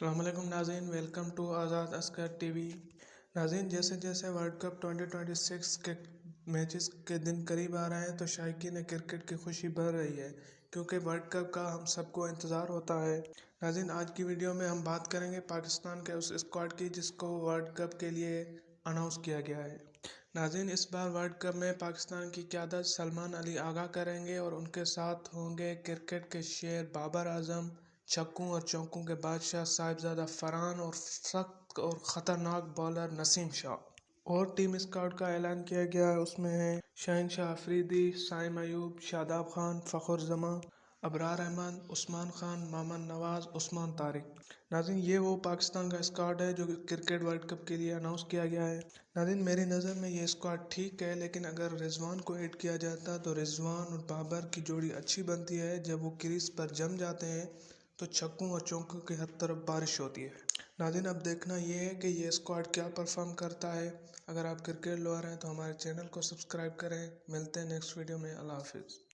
السلام علیکم ناظرین، ویلکم ٹو آزاد اسکر ٹی وی۔ ناظرین، جیسے جیسے ورلڈ کپ 2026 کے میچز کے دن قریب آ رہے ہیں تو شائقین کرکٹ کی خوشی بڑھ رہی ہے، کیونکہ ورلڈ کپ کا ہم سب کو انتظار ہوتا ہے۔ ناظرین، آج کی ویڈیو میں ہم بات کریں گے پاکستان کے اس اسکواڈ کی جس کو ورلڈ کپ کے لیے اناؤنس کیا گیا ہے۔ ناظرین، اس بار ورلڈ کپ میں پاکستان کی قیادت سلمان علی آغا کریں گے اور ان کے ساتھ ہوں گے کرکٹ کے شیر بابر اعظم، چھکوں اور چوکوں کے بادشاہ صاحبزادہ فرحان اور سخت اور خطرناک بالر نسیم شاہ۔ اور ٹیم اسکواڈ کا اعلان کیا گیا ہے، اس میں ہیں شہنشاہ افریدی، سائم ایوب، شاداب خان، فخر زمان، ابرار احمد، عثمان خان، مامن نواز، عثمان طارق۔ ناظرین، یہ وہ پاکستان کا اسکواڈ ہے جو کرکٹ ورلڈ کپ کے لیے اناؤنس کیا گیا ہے۔ ناظرین، میری نظر میں یہ اسکواڈ ٹھیک ہے، لیکن اگر رضوان کو ایڈ کیا جاتا تو رضوان اور بابر کی جوڑی اچھی بنتی ہے۔ جب وہ کریز پر جم جاتے ہیں تو چھکوں اور چوکوں کی ہر طرف بارش ہوتی ہے۔ ناظرین، اب دیکھنا یہ ہے کہ یہ اسکواڈ کیا پرفارم کرتا ہے۔ اگر آپ کرکٹ لور ہیں تو ہمارے چینل کو سبسکرائب کریں۔ ملتے ہیں نیکسٹ ویڈیو میں۔ اللہ حافظ۔